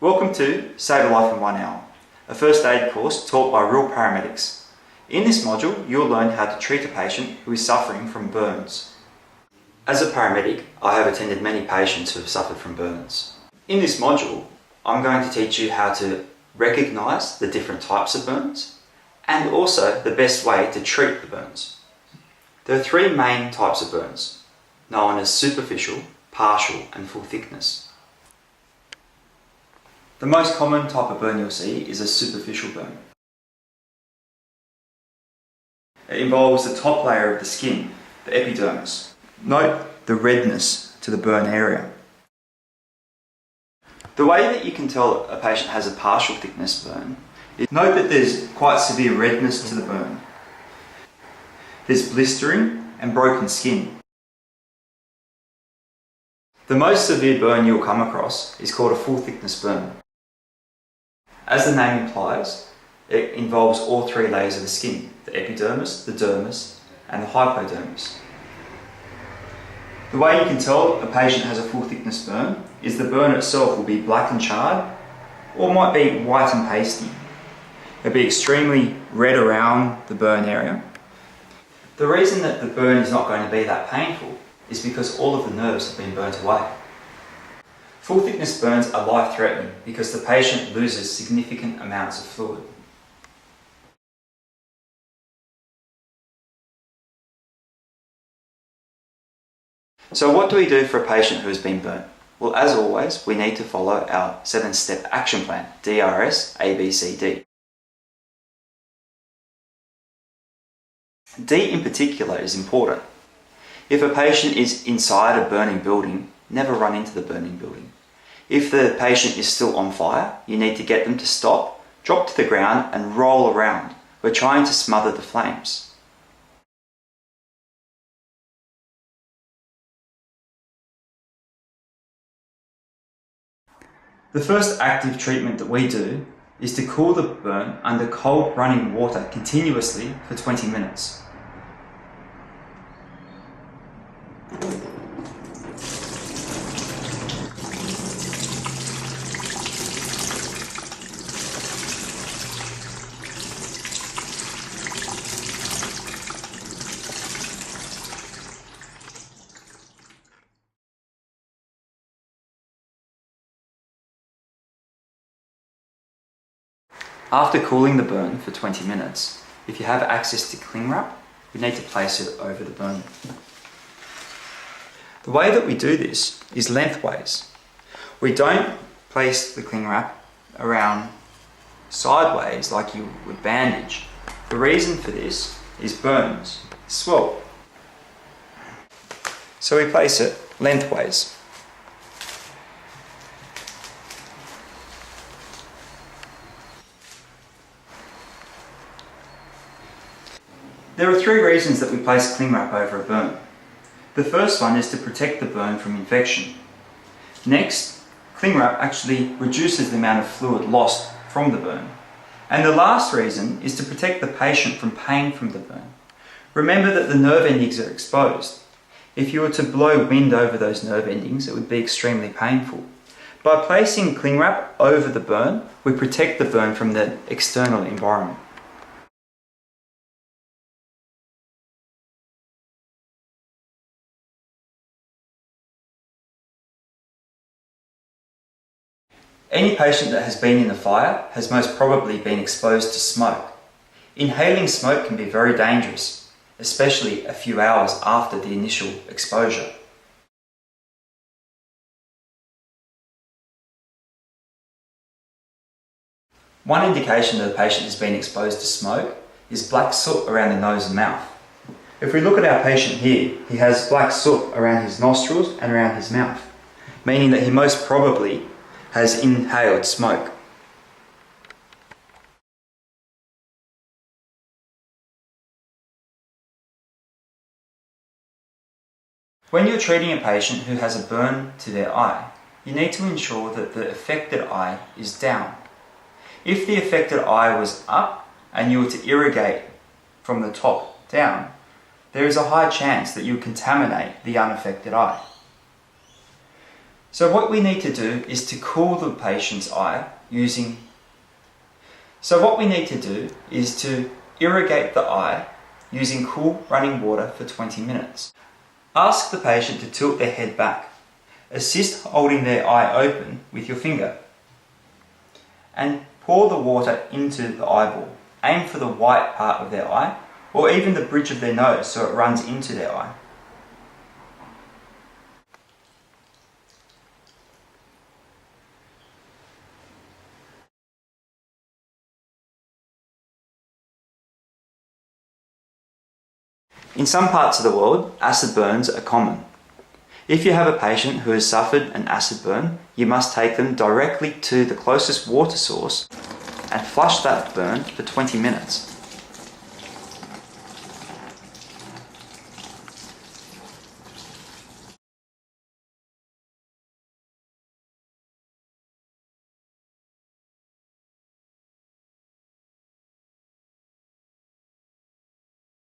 Welcome to Save a Life in 1 Hour, a first aid course taught by real paramedics. In this module, you'll learn how to treat a patient who is suffering from burns. As a paramedic, I have attended many patients who have suffered from burns. In this module, I'm going to teach you how to recognise the different types of burns and also the best way to treat the burns. There are three main types of burns, known as superficial, partial and full thickness. The most common type of burn you'll see is a superficial burn. It involves the top layer of the skin, the epidermis. Note the redness to the burn area. The way that you can tell a patient has a partial thickness burn is note that there's quite severe redness to the burn. There's blistering and broken skin. The most severe burn you'll come across is called a full thickness burn. As the name implies, it involves all three layers of the skin, the epidermis, the dermis and the hypodermis. The way you can tell a patient has a full thickness burn is the burn itself will be black and charred or might be white and pasty. It'll be extremely red around the burn area. The reason that the burn is not going to be that painful is because all of the nerves have been burnt away. Full thickness burns are life-threatening because the patient loses significant amounts of fluid. So what do we do for a patient who has been burnt? Well, as always, we need to follow our 7-step action plan, DRS, ABCD. D in particular is important. If a patient is inside a burning building, never run into the burning building. If the patient is still on fire, you need to get them to stop, drop to the ground and roll around. We're trying to smother the flames. The first active treatment that we do is to cool the burn under cold running water continuously for 20 minutes. After cooling the burn for 20 minutes, if you have access to cling wrap, you need to place it over the burn. The way that we do this is lengthways. We don't place the cling wrap around sideways like you would bandage. The reason for this is burns swell. So we place it lengthways. There are three reasons that we place cling wrap over a burn. The first one is to protect the burn from infection. Next, cling wrap actually reduces the amount of fluid lost from the burn. And the last reason is to protect the patient from pain from the burn. Remember that the nerve endings are exposed. If you were to blow wind over those nerve endings, it would be extremely painful. By placing cling wrap over the burn, we protect the burn from the external environment. Any patient that has been in a fire has most probably been exposed to smoke. Inhaling smoke can be very dangerous, especially a few hours after the initial exposure. One indication that a patient has been exposed to smoke is black soot around the nose and mouth. If we look at our patient here, he has black soot around his nostrils and around his mouth, meaning that he most probably has inhaled smoke. When you're treating a patient who has a burn to their eye, you need to ensure that the affected eye is down. If the affected eye was up and you were to irrigate from the top down, there is a high chance that you'll contaminate the unaffected eye. So what we need to do is to cool the patient's eye using... So what we need to do is to irrigate the eye using cool running water for 20 minutes. Ask the patient to tilt their head back. Assist holding their eye open with your finger. And pour the water into the eyeball. Aim for the white part of their eye, or even the bridge of their nose so it runs into their eye. In some parts of the world, acid burns are common. If you have a patient who has suffered an acid burn, you must take them directly to the closest water source and flush that burn for 20 minutes.